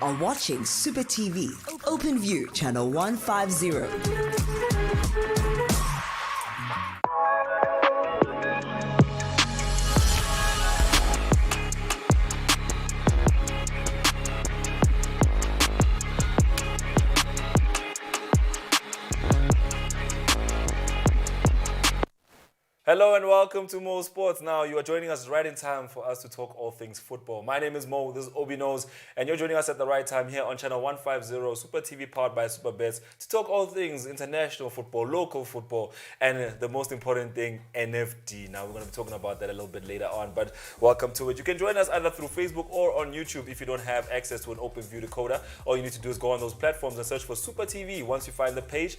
are watching Super TV, Open View, channel 150. Hello and welcome to Mo Sports. Now, you are joining us right in time for us to talk all things football. My name is Mo, this is OB.KNOWS, and you're joining us at the right time here on channel 150, Super TV powered by Super Bets, to talk all things international football, local football, and the most important thing, NFD. Now, we're going to be talking about that a little bit later on, but welcome to it. You can join us either through Facebook or on YouTube if you don't have access to an open view decoder. All you need to do is go on those platforms and search for Super TV. Once you find the page,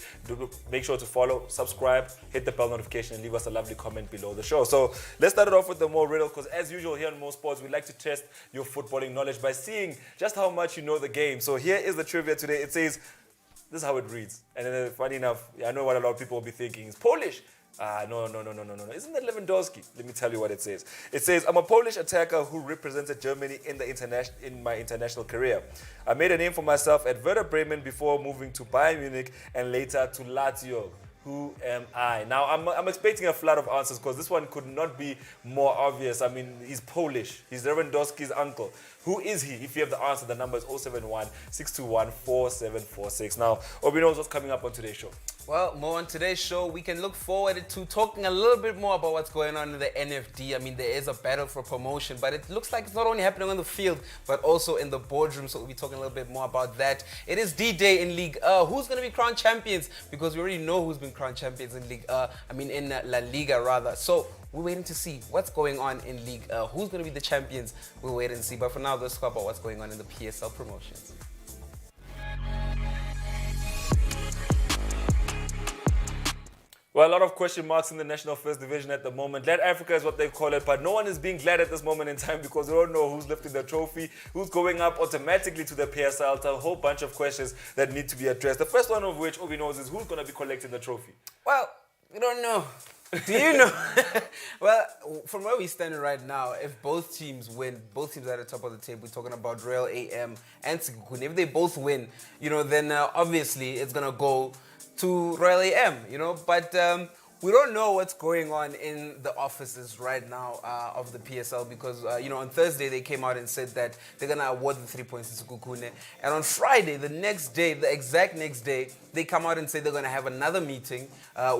make sure to follow, subscribe, hit the bell notification, and leave us a lovely comment below the show. So let's start it off with the Mo riddle, because as usual here on Mo Sports, we like to test your footballing knowledge by seeing just how much you know the game. So here is the trivia today. It says, this is how it reads. And then funny enough, I know what a lot of people will be thinking. It's Polish. No. Isn't that Lewandowski? Let me tell you what it says. It says, I'm a Polish attacker who represented Germany in my international career. I made a name for myself at Werder Bremen before moving to Bayern Munich and later to Lazio. Who am I? Now, I'm expecting a flood of answers because this one could not be more obvious. I mean, he's Polish. He's Lewandowski's uncle. Who is he? If you have the answer, the number is 071-621-4746. Now, Obi knows what's coming up on today's show. Well, Mo, on today's show, we can look forward to talking a little bit more about what's going on in the NFD. I mean, there is a battle for promotion, but it looks like it's not only happening on the field, but also in the boardroom. So we'll be talking a little bit more about that. It is D-Day in Ligue. Who's going to be crowned champions? Because we already know who's been crowned champions in Ligue. In La Liga, rather. So we're waiting to see what's going on in Ligue. Who's going to be the champions? We'll wait and see. But for now, let's talk about what's going on in the PSL promotions. Well, a lot of question marks in the National First Division at the moment. Glad Africa is what they call it, but no one is being glad at this moment in time because we don't know who's lifting the trophy, who's going up automatically to the PSL. It's a whole bunch of questions that need to be addressed. The first one of which, Obi knows, is who's going to be collecting the trophy? Well, we don't know. Do you know? Well, from where we stand right now, if both teams win, both teams are at the top of the table, we're talking about Real AM and Sekhukhune. If they both win, then obviously it's going to go to Royal AM, but we don't know what's going on in the offices right now of the PSL because, on Thursday they came out and said that they're going to award the 3 points to Sekhukhune. And on Friday, the exact next day, they come out and say they're going to have another meeting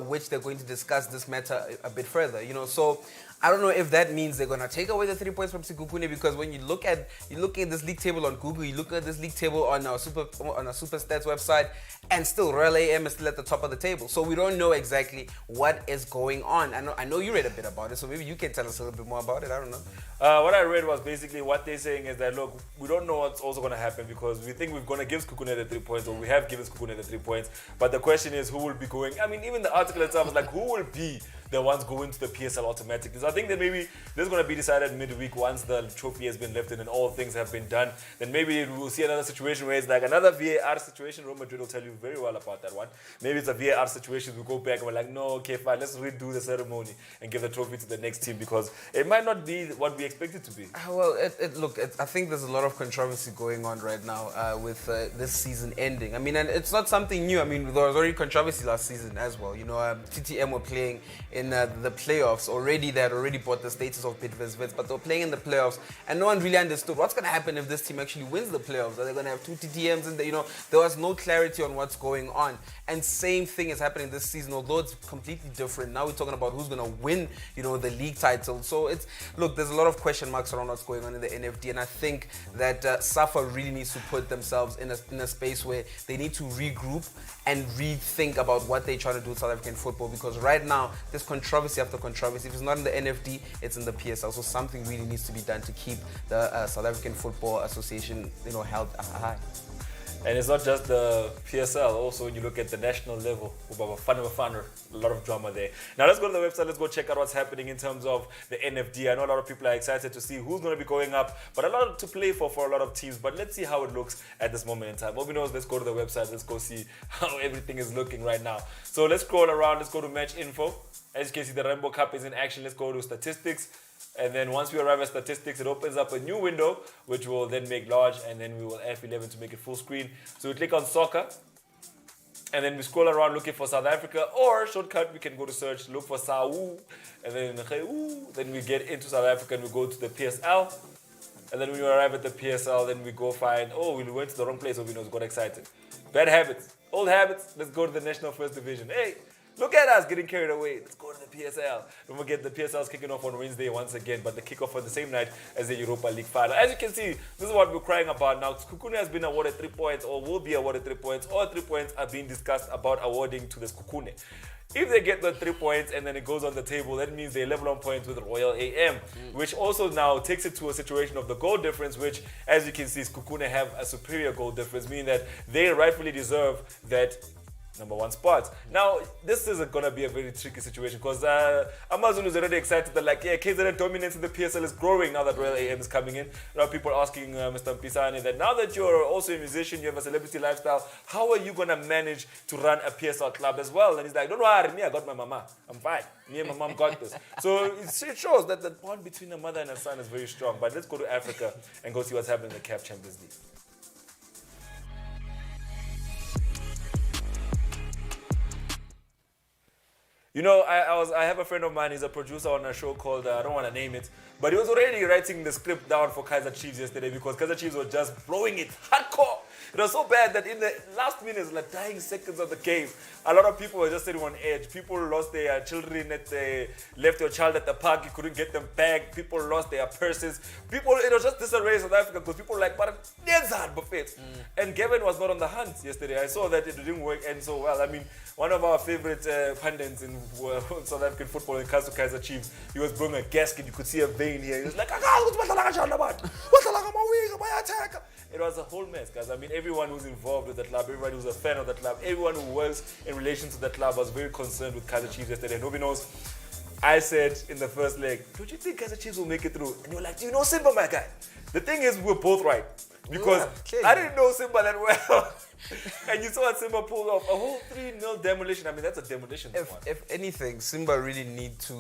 which they're going to discuss this matter a bit further, So I don't know if that means they're going to take away the 3 points from Sekhukhune because when you look at this league table on Google, you look at this league table on our Super Stats website, and still Royal AM is still at the top of the table. So we don't know exactly what is going on. I know you read a bit about it, so maybe you can tell us a little bit more about it. I don't know. What I read was basically what they're saying is that, look, we don't know what's also going to happen because we think we're going to give Sekhukhune the 3 points, or we have given Sekhukhune the 3 points. But the question is who will be going. I mean, even the article itself is like, who will be the ones going to the PSL automatically? So I think that maybe this is going to be decided midweek once the trophy has been lifted and all things have been done. Then maybe we'll see another situation where it's like another VAR situation. Real Madrid will tell you very well about that one. Maybe it's a VAR situation. We go back and we're like, no, okay, fine, let's redo the ceremony and give the trophy to the next team because it might not be what we expect it to be. Well, I think there's a lot of controversy going on right now with this season ending. I mean, and it's not something new. I mean, there was already controversy last season as well. TTM were playing in the playoffs already. They had already bought the status of Bidvest, but they were playing in the playoffs, and no one really understood what's going to happen if this team actually wins the playoffs. Are they going to have 2 TTMs? And there was no clarity on what's going on. And same thing is happening this season, although it's completely different. Now we're talking about who's going to win, the league title. So there's a lot of question marks around what's going on in the NFD, and I think that SAFA really needs to put themselves in a space where they need to regroup and rethink about what they're trying to do with South African football, because right now there's controversy after controversy. If it's not in the NFD, it's in the PSL. So something really needs to be done to keep the South African Football Association, held high. And it's not just the PSL. Also, when you look at the national level, a lot of drama there. Now, let's go to the website. Let's go check out what's happening in terms of the NFD. I know a lot of people are excited to see who's going to be going up, but a lot to play for a lot of teams. But let's see how it looks at this moment in time. Obi knows, let's go to the website. Let's go see how everything is looking right now. So let's scroll around. Let's go to match info. As you can see, the Rainbow Cup is in action. Let's go to statistics. And then once we arrive at statistics, it opens up a new window, which will then make large, and then we will F11 to make it full screen. So we click on soccer, and then we scroll around looking for South Africa, or shortcut, we can go to search, look for SAU, and then we get into South Africa and we go to the PSL. And then when we arrive at the PSL, then we go find, oh, we went to the wrong place, so we got excited. Bad habits, old habits, let's go to the National First Division. Hey, look at us getting carried away. Let's go to the PSL. Don't forget the PSL is kicking off on Wednesday once again, but the kickoff on the same night as the Europa League final. As you can see, this is what we're crying about now. Skukune has been awarded 3 points, or will be awarded 3 points. All 3 points are being discussed about awarding to the Skukune. If they get the 3 points and then it goes on the table, that means they level on points with Royal AM, which also now takes it to a situation of the goal difference, which, as you can see, Skukune have a superior goal difference, meaning that they rightfully deserve that #1 spot. Now, this is going to be a very tricky situation because Amazon is already excited that, like, yeah, KZN dominance in the PSL is growing now that Royal AM is coming in. There are people asking Mr. Mpisane that now that you're also a musician, you have a celebrity lifestyle, how are you going to manage to run a PSL club as well? And he's like, don't worry, me, I got my mama. I'm fine. Me and my mom got this. So it shows that the bond between a mother and a son is very strong. But let's go to Africa and go see what's happening in the CAF Champions League. You know, I have a friend of mine, he's a producer on a show called, I don't want to name it, but he was already writing the script down for Kaizer Chiefs yesterday because Kaizer Chiefs were just blowing it hardcore. It was so bad that in the last minutes, like dying seconds of the game, a lot of people were just sitting on edge. People lost their children, left your child at the park, you couldn't get them back. People lost their purses. It was just disarray in South Africa because people were like, but it's hard buffet. And Gavin was not on the hunt yesterday. I saw that it didn't work and so well. I mean, one of our favorite pundits in South African football, in Kaizer Chiefs, he was blowing a gasket. You could see a vein here. He was like, it was a whole mess, guys. I mean, everyone who's involved with the club, everyone who's a fan of the club, everyone who works in relation to the club was very concerned with Kaizer Chiefs yesterday. Nobody knows. I said in the first leg, don't you think Kaizer Chiefs will make it through? And you were like, do you know Simba, my guy? The thing is, we're both right. Because I didn't know Simba that well. And you saw what Simba pulled off. A whole 3-0 demolition. I mean, that's a demolition. If anything, Simba really need to,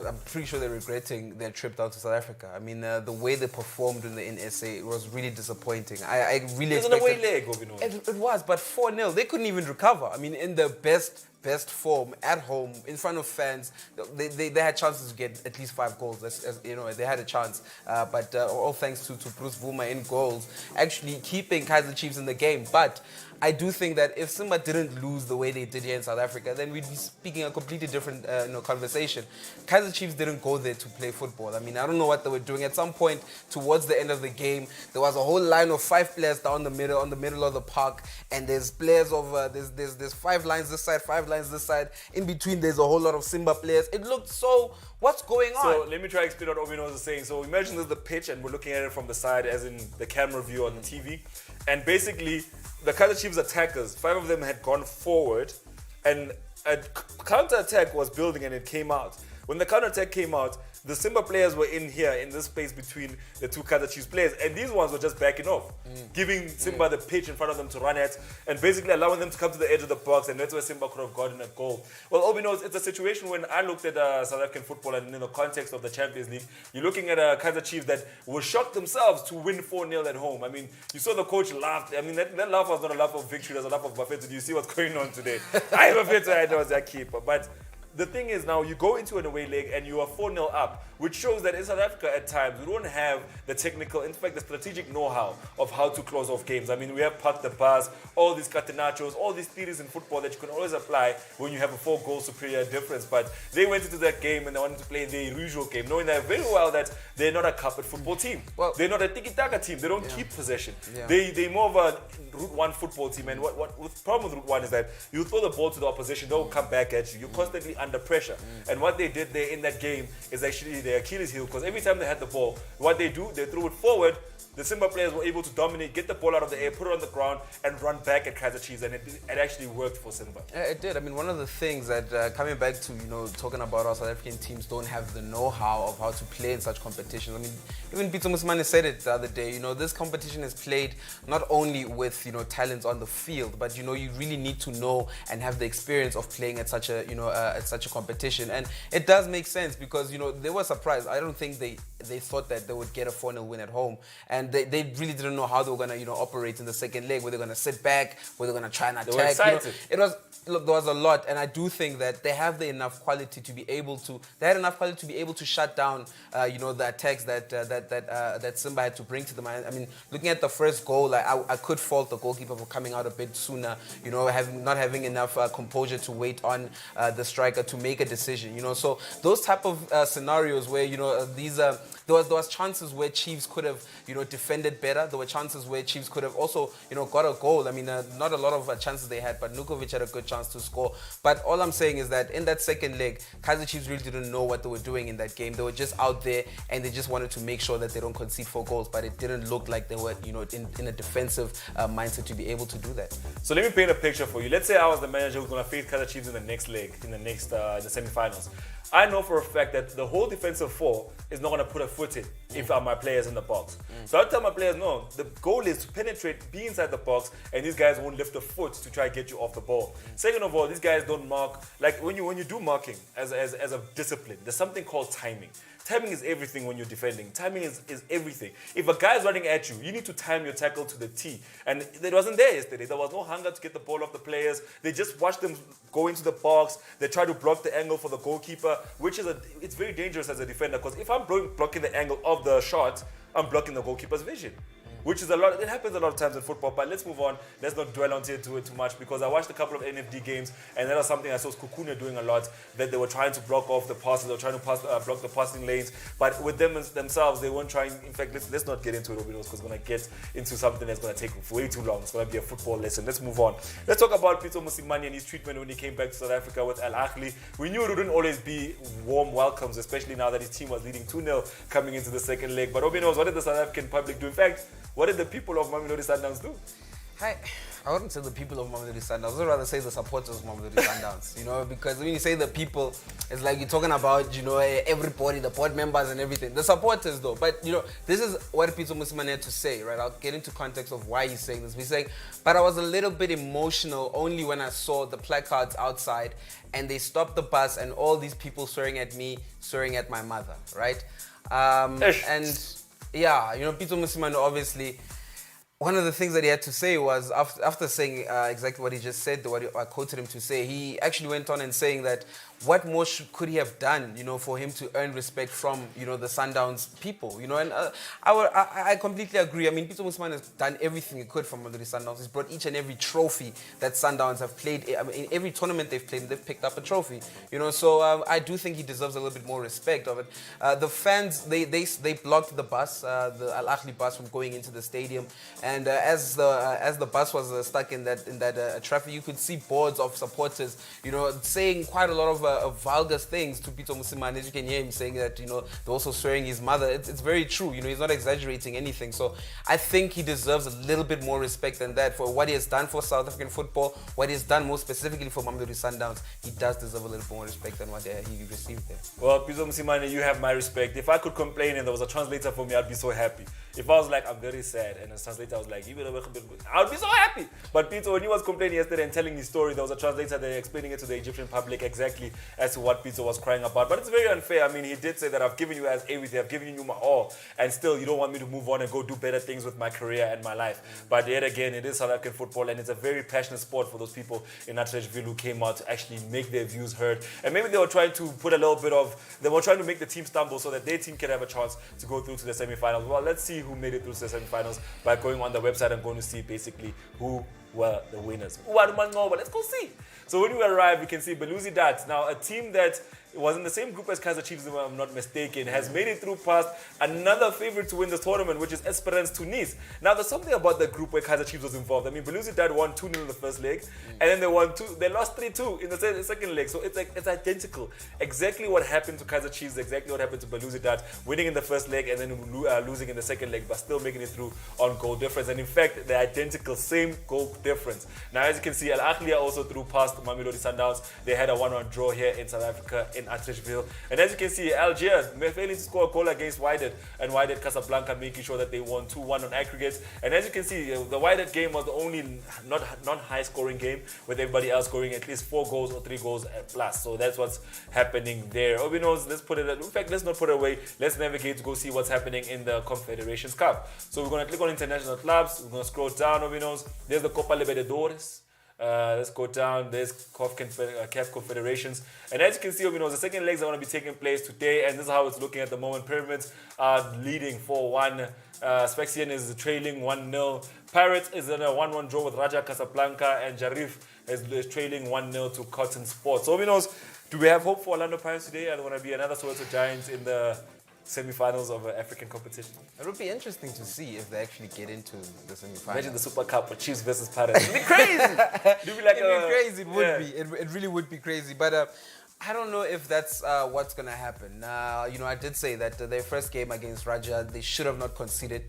I'm pretty sure they're regretting their trip down to South Africa. I mean, the way they performed in the SA was really disappointing. I really expected... It was an away leg, It was, but 4-0, they couldn't even recover. I mean, in the best form at home in front of fans, they had chances to get at least 5 goals. They had a chance, but all thanks to Bruce Vuma in goals, actually keeping Kaizer Chiefs in the game. But I do think that if Simba didn't lose the way they did here in South Africa, then we'd be speaking a completely different conversation. Kaizer Chiefs didn't go there to play football. I mean, I don't know what they were doing. At some point, towards the end of the game, there was a whole line of 5 players down the middle, on the middle of the park, and there's players of there's 5 lines this side, 5 lines this side. In between, there's a whole lot of Simba players. It looked so. What's going on? So let me try to explain what OB.KNOWS is saying. So imagine this is the pitch, and we're looking at it from the side, as in the camera view on the TV, and basically, the Kaizer Chiefs attackers, 5 of them had gone forward, and a counter-attack was building and it came out. When the counter-attack came out, the Simba players were in here, in this space between the 2 Kaizer Chiefs players, and these ones were just backing off, giving Simba the pitch in front of them to run at, and basically allowing them to come to the edge of the box, and that's where Simba could have gotten a goal. Well, OB.KNOWS, it's a situation when I looked at South African football, and in the context of the Champions League, you're looking at Kaizer Chiefs that were shocked themselves to win 4-0 at home. I mean, you saw the coach laugh. I mean, that laugh was not a laugh of victory, it was a laugh of buffet. Do you see what's going on today? I have a fit, I know it's a keeper, but the thing is now you go into an away leg and you are 4-0 up, which shows that in South Africa at times we don't have the technical, in fact the strategic know-how of how to close off games. I mean, we have parked the bars, all these catenachos, all these theories in football that you can always apply when you have a 4-goal superior difference. But they went into that game and they wanted to play their usual game, knowing that very well that they're not a carpet football team. Well, they're not a tiki-taka team. They don't keep possession. Yeah. They're more of a Route 1 football team. And what the problem with Route 1 is that you throw the ball to the opposition, they'll come back at you. You're constantly under pressure. And what they did there in that game is actually their Achilles heel, because every time they had the ball, what they do, they threw it forward. The Simba players were able to dominate, get the ball out of the air, put it on the ground, and run back at Kaizer Chiefs, and it actually worked for Simba. It did. I mean, one of the things that, coming back to, talking about how South African teams don't have the know-how of how to play in such competitions. I mean, even Peter Musmane said it the other day, this competition is played not only with, talents on the field, but, you really need to know and have the experience of playing at such a such a competition. And it does make sense because, they were surprised. I don't think they thought that they would get a 4-0 win at home. And they really didn't know how they were going to, operate in the second leg, were they going to sit back, were they going to try and attack. They were excited. There was a lot, and I do think that they have enough quality to be able to. They had enough quality to be able to shut down, the attacks that Simba had to bring to them. I mean, looking at the first goal, I could fault the goalkeeper for coming out a bit sooner. Not having enough composure to wait on the striker to make a decision. So those type of scenarios where there was chances where Chiefs could have defended better. There were chances where Chiefs could have also got a goal. I mean, not a lot of chances they had, but Nukovic had a good chance to score. But all I'm saying is that in that second leg, Kaizer Chiefs really didn't know what they were doing in that game. They were just out there and they just wanted to make sure that they don't concede 4 goals. But it didn't look like they were in a defensive mindset to be able to do that. So let me paint a picture for you. Let's say I was the manager who's going to face Kaizer Chiefs in the next leg, in the semi-finals. I know for a fact that the whole defensive 4 is not going to put a foot in if my players in the box. So I tell my players, no, the goal is to penetrate, be inside the box, and these guys won't lift a foot to try to get you off the ball. Second of all, these guys don't mark. Like when you do marking as a discipline, there's something called timing. Timing is everything when you're defending. Timing is everything. If a guy is running at you, you need to time your tackle to the T. And it wasn't there yesterday. There was no hunger to get the ball off the players. They just watched them go into the box. They try to block the angle for the goalkeeper, which is it's very dangerous as a defender because if I'm blocking the angle of the shot, I'm blocking the goalkeeper's vision. Which is a lot. It happens a lot of times in football. But let's move on. Let's not dwell onto it too much because I watched a couple of NFD games and that was something I saw Kukuna doing a lot. That they were trying to block off the passes. They were trying to block the passing lanes. But with themselves, they weren't trying. In fact, let's not get into it because it's going to get into something that's going to take way too long. It's going to be a football lesson. Let's move on. Let's talk about Pitso Mosimane and his treatment when he came back to South Africa with Al Ahly. We knew it wouldn't always be warm welcomes, especially now that his team was leading 2-0 coming into the second leg. But OB knows, what did the South African public do? In fact, what did the people of Mamelodi Sundowns do? I wouldn't say the people of Mamelodi Sundowns. I'd rather say the supporters of Mamelodi Sundowns. Because when you say the people, it's like you're talking about, everybody, the board members and everything. The supporters, though. But, this is what Pitso Mosimane had to say, right? I'll get into context of why he's saying this. He's saying, but I was a little bit emotional only when I saw the placards outside and they stopped the bus and all these people swearing at me, swearing at my mother, right? Pitso Mosimane obviously, one of the things that he had to say was, after saying exactly what he just said, what I quoted him to say, he actually went on and saying that what more could he have done, for him to earn respect from, the Sundowns people, and I completely agree. I mean, Pitso Mosimane has done everything he could from the Sundowns. He's brought each and every trophy that Sundowns have played. I mean, in every tournament they've played, they've picked up a trophy, so I do think he deserves a little bit more respect of it. The fans, they blocked the bus, the Al Ahly bus from going into the stadium, and as the bus was stuck in that traffic, you could see boards of supporters, saying quite a lot of vulgar things to Pitso Mosimane. As you can hear him saying that, they're also swearing his mother. It's very true. He's not exaggerating anything. So I think he deserves a little bit more respect than that for what he has done for South African football, what he has done more specifically for Mamelodi Sundowns. He does deserve a little more respect than what he received there. Well, Pitso Mosimane, you have my respect. If I could complain and there was a translator for me, I'd be so happy. If I was like, I'm very sad, and the translator was like, I would be so happy. But Pitso, when he was complaining yesterday and telling his story, there was a translator there explaining it to the Egyptian public exactly as to what Pitso was crying about. But it's very unfair. I mean, he did say that I've given you guys everything, I've given you my all, and still you don't want me to move on and go do better things with my career and my life. But yet again, it is South African football, and it's a very passionate sport for those people in Atteridgeville who came out to actually make their views heard. And maybe they were trying to put a little bit of, they were trying to make the team stumble so that their team can have a chance to go through to the semi-finals. Well, let's see who made it through to the semi-finals by going on the website and going to see basically who were the winners. Let's go see. So when we arrive, we can see Belouizdad, now a team that was in the same group as Kaizer Chiefs, if I'm not mistaken, has made it through past another favorite to win this tournament, which is Esperance Tunis. Now, there's something about the group where Kaizer Chiefs was involved. I mean, Belouizdad won 2-0 in the first leg, and then they lost 3-2 in the second leg. So it's identical. Exactly what happened to Kaizer Chiefs, exactly what happened to Belouizdad, winning in the first leg and then losing in the second leg, but still making it through on goal difference. And in fact, they're identical, same goal difference. Now, as you can see, Al Ahly are also through past Mamelodi Sundowns. They had a 1-1 draw here in South Africa in in Atteridgeville. And as you can see, Algiers failing to score a goal against Wydad, and Wydad Casablanca making sure that they won 2-1 on aggregates. And as you can see, the Wydad game was the only non-high scoring game, with everybody else scoring at least 4 goals or 3 goals plus. So that's what's happening there. OB knows, let's put it, in fact, let's not put it away. Let's navigate to go see what's happening in the Confederations Cup. So we're going to click on international clubs. We're going to scroll down. OB knows, there's the Copa Libertadores. Let's go down. There's CAF Confederations. And as you can see, the second legs are going to be taking place today. And this is how it's looking at the moment. Pyramids are leading 4-1. Sfaxian is trailing 1-0. Pirates is in a 1-1 draw with Raja Casablanca. And Jarif is trailing 1-0 to Cotton Sports. So, do we have hope for Orlando Pirates today? Are there going to be another Soweto Giants in the semi-finals of an African competition? It would be interesting to see if they actually get into the semi-finals. Imagine the Super Cup for Chiefs versus Pirates. It'd be crazy. It'd be like crazy. It would be. It really would be crazy. But I don't know if that's what's going to happen. I did say that their first game against Raja, they should have not conceded.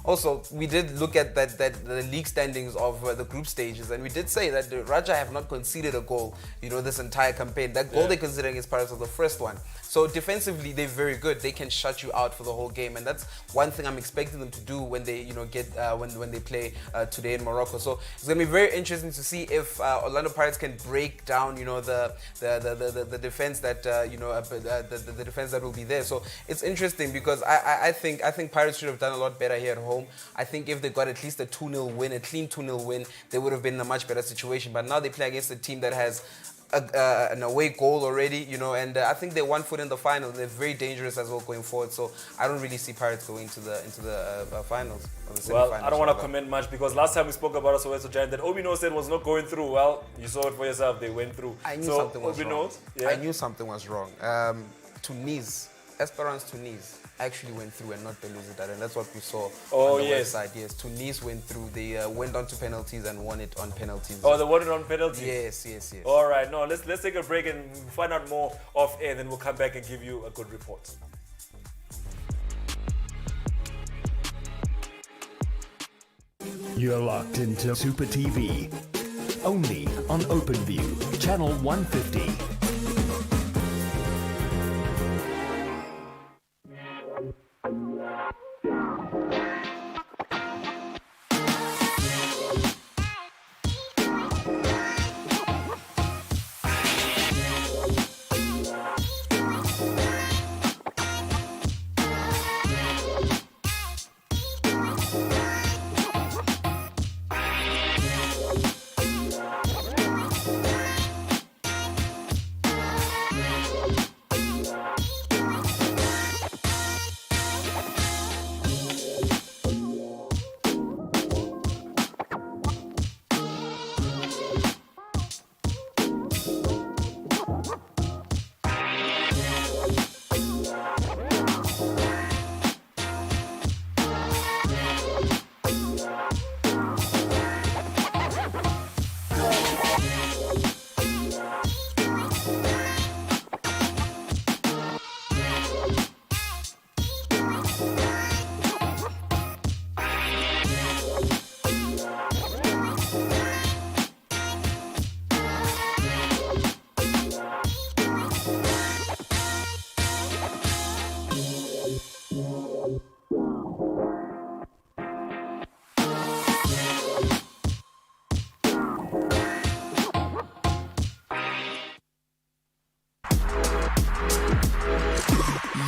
Also, we did look at the league standings of the group stages, and we did say that the Raja have not conceded a goal, this entire campaign. That goal they conceded against Pirates was the first one. So defensively, they're very good. They can shut you out for the whole game, and that's one thing I'm expecting them to do when they, when they play today in Morocco. So it's gonna be very interesting to see if Orlando Pirates can break down, the defense that the defense that will be there. So it's interesting because I think Pirates should have done a lot better here at home. I think if they got at least a 2-0 win, a clean 2-0 win, they would have been in a much better situation. But now they play against a team that has an away goal already, and I think they're 1 foot in the final. They're very dangerous as well going forward. So I don't really see Pirates going into the finals. Or the well, I don't want to comment much because last time we spoke about a Soweto Giant that Obino said was not going through. Well, you saw it for yourself. They went through. I knew something was wrong. Yeah? I knew something was wrong. Tunis, Esperance Tunis actually went through and not Belouizdad, and that's what we saw on the website. Yes, Tunis went through. They went on to penalties and won it on penalties. Oh, they won it on penalties? Yes. All right, no, let's take a break and find out more off air, then we'll come back and give you a good report. You're locked into Super TV, only on OpenView, channel 150.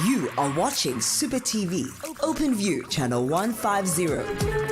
You are watching Super TV, OpenView, channel 150.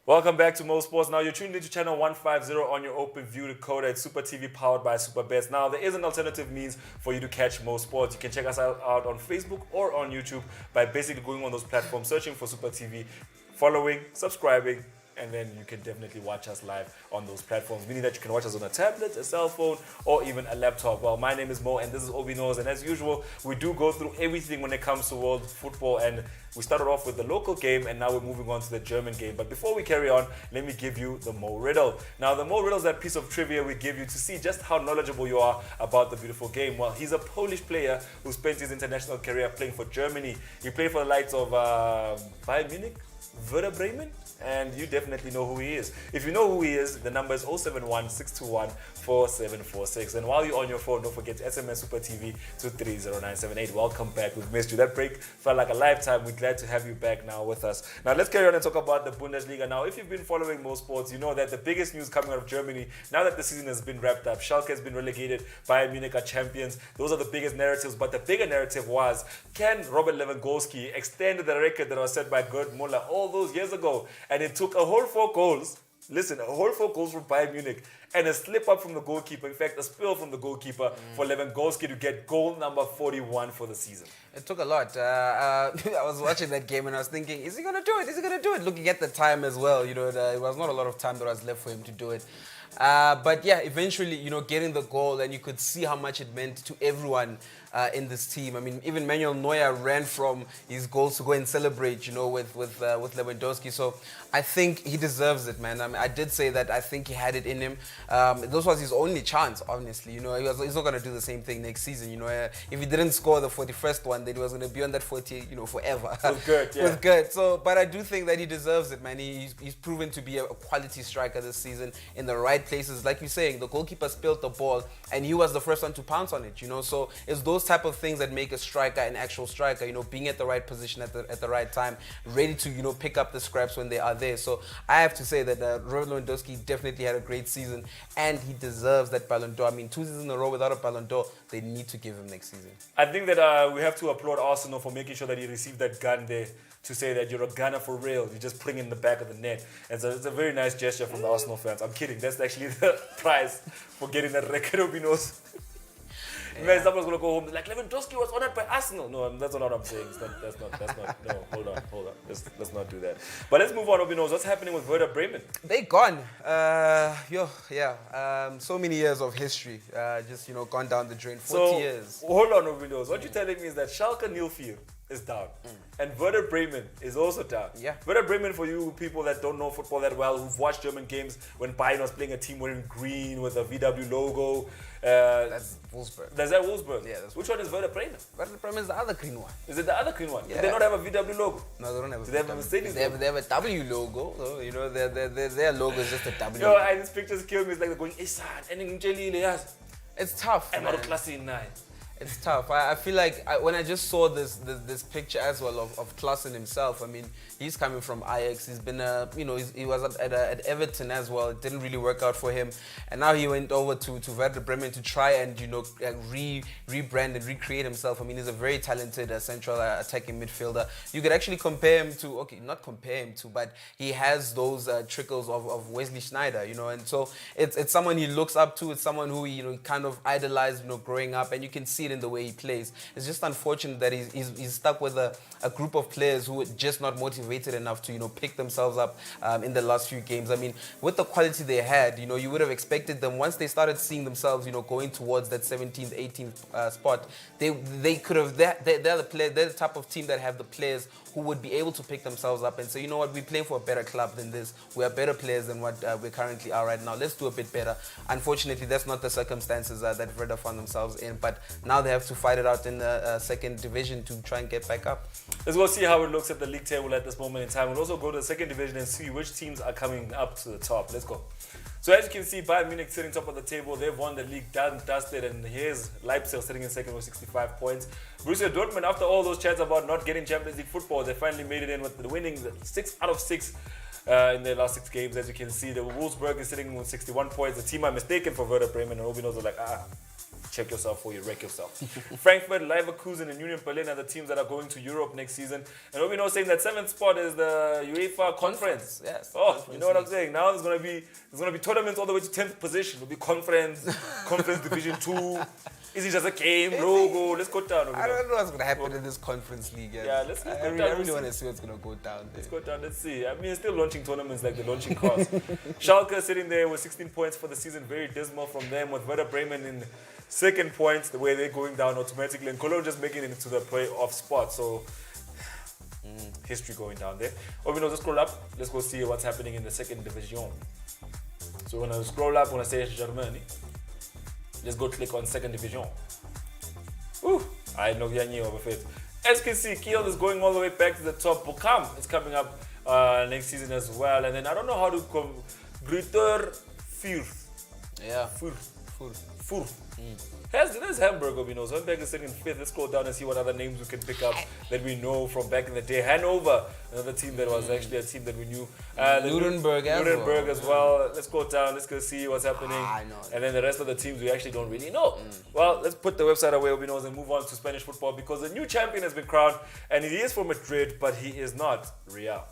Welcome back to Mo Sports. Now you're tuned into channel 150 on your OpenView decoder. It's Super TV powered by SuperBets. Now there is an alternative means for you to catch Mo Sports. You can check us out on Facebook or on YouTube by basically going on those platforms, searching for Super TV, following, subscribing, and then you can definitely watch us live on those platforms, meaning that you can watch us on a tablet, a cell phone, or even a laptop. Well, my name is Mo, and this is OB.KNOWS, and as usual, we do go through everything when it comes to world football, and we started off with the local game, and now we're moving on to the German game. But before we carry on, let me give you the Mo Riddle. Now, the Mo Riddle is that piece of trivia we give you to see just how knowledgeable you are about the beautiful game. Well, he's a Polish player who spent his international career playing for Germany. He played for the likes of Bayern Munich, Werder Bremen, and you definitely know who he is. If you know who he is, the number is 071-621-4746. And while you're on your phone, don't forget to SMS Super TV to 30978. Welcome back. We've missed you. That break felt like a lifetime. We're glad to have you back now with us. Now let's carry on and talk about the Bundesliga. Now, if you've been following most sports, you know that the biggest news coming out of Germany, now that the season has been wrapped up, Schalke has been relegated, Bayern Munich are champions. Those are the biggest narratives, but the bigger narrative was, can Robert Lewandowski extend the record that was set by Gerd Muller all those years ago? And it took a whole 4 goals. Listen, a whole 4 goals from Bayern Munich and a slip up from the goalkeeper. In fact, a spill from the goalkeeper for Lewandowski to get goal number 41 for the season. It took a lot. I was watching that game and I was thinking, is he going to do it? Is he going to do it? Looking at the time as well, you know, it was not a lot of time that was left for him to do it. But yeah, eventually, you know, getting the goal, and you could see how much it meant to everyone in this team. I mean, even Manuel Neuer ran from his goals to go and celebrate, you know, with Lewandowski. So I think he deserves it, man. I mean, I did say that I think he had it in him. This was his only chance, honestly. You know, he's not going to do the same thing next season. You know, if he didn't score the 41st one, then he was going to be on that 40, you know, forever. With Gert, yeah. With Gert. So, but I do think that he deserves it, man. He's proven to be a quality striker this season in the right places. Like you're saying, the goalkeeper spilled the ball, and he was the first one to pounce on it, you know. So it's those type of things that make a striker an actual striker, you know, being at the right position at the right time, ready to, you know, pick up the scraps when they are there. So I have to say that Robert Lewandowski definitely had a great season, and he deserves that Ballon d'Or. I mean, 2 seasons in a row without a Ballon d'Or, they need to give him next season. I think that we have to applaud Arsenal for making sure that he received that gun there to say that you're a gunner for real. You're just putting in the back of the net. And so it's a very nice gesture from the Arsenal fans. I'm kidding. That's actually the prize for getting that record. OB.KNOWS. Man, someone's going to go home like, Lewandowski was honored by Arsenal. No, that's not what I'm saying. That's not. No, hold on. Let's not do that. But let's move on, OB.KNOWS. What's happening with Werder Bremen? They gone. So many years of history. Just, you know, gone down the drain. 40 years. Hold on, OB.KNOWS. What you're telling me is that Schalke 04 is down. And Werder Bremen is also down. Yeah. Werder Bremen, for you people that don't know football that well, who've watched German games when Bayern was playing a team wearing green with a VW logo. That's Wolfsburg. That's that Wolfsburg. Yeah, that's Which one is Werder Bremen? Werder Bremen is the other green one. Is it the other green one? Yeah. Do they not have a VW logo? No, they don't have a Do they have a Mercedes logo? They have a W logo. So, you know, their logo is just a W. Yo, and these pictures kill me. It's like they're going, It's tough, I'm man. not classy in 9. It's tough. I feel like when I just saw this picture as well of Klaassen himself, I mean, he's coming from Ajax. He's been, he was at Everton as well. It didn't really work out for him. And now he went over to Werder Bremen to try and, you know, rebrand and recreate himself. I mean, he's a very talented central attacking midfielder. You could actually compare him to, okay, not compare him to, but he has those trickles of Wesley Sneijder, you know. And so it's someone he looks up to. It's someone who, you know, kind of idolized, you know, growing up. And you can see in the way he plays. It's just unfortunate that he's stuck with a group of players who are just not motivated enough to, you know, pick themselves up in the last few games. I mean, with the quality they had, you know, you would have expected them, once they started seeing themselves, you know, going towards that 17th, 18th spot, they could have, they're the type of team that have the players who would be able to pick themselves up and say, you know what, we're playing for a better club than this. We are better players than what we currently are right now. Let's do a bit better. Unfortunately, that's not the circumstances that Werder found themselves in. But now they have to fight it out in the second division to try and get back up. Let's go see how it looks at the league table at this moment in time. We'll also go to the second division and see which teams are coming up to the top. Let's go. So as you can see, Bayern Munich sitting top of the table. They've won the league, done, dusted, and here's Leipzig sitting in second with 65 points. Borussia Dortmund, after all those chats about not getting Champions League football, they finally made it in with winning 6 out of 6 in their last 6 games. As you can see, the Wolfsburg is sitting with 61 points. The team are mistaken for Werder Bremen, and OB.KNOWS are like, check yourself before you wreck yourself. Frankfurt, Leverkusen, and Union Berlin are the teams that are going to Europe next season. And what we know saying that 7th spot is the UEFA Conference. Yes. Oh, Conference you know what I'm League. saying? Now there's gonna be tournaments all the way to 10th position. It'll be Conference Division 2. Is it just a game, logo? Let's go down. I don't know what's going to happen in this Conference League. Yeah, let's go I down, really let's want see. to see what's going to go down there. Let's go down, let's see. I mean, it's still launching tournaments like they're launching cars. Schalke sitting there with 16 points for the season. Very dismal from them, with Werder Bremen in second points, the way they're going down automatically. And Cologne just making it into the playoff spot. So, history going down there. Oh, we know, just scroll up. Let's go see what's happening in the second division. So, when I scroll up, when I say Germany, let's go click on second division. Ooh, I know Yanyi over it. SKC Kiel is going all the way back to the top. Bokam is coming up next season as well. And then I don't know how to come. Greater Fürth. Yeah. Fürth. There's Hamburg, we know. Zandberg is sitting in 5th. Let's go down and see what other names we can pick up that we know from back in the day. Hanover, another team that was actually a team that we knew. Nuremberg as well. Let's go down. Let's go see what's happening. I know. And then the rest of the teams we actually don't really know. Well, let's put the website away, we know, and move on to Spanish football because the new champion has been crowned, and he is from Madrid, but he is not Real.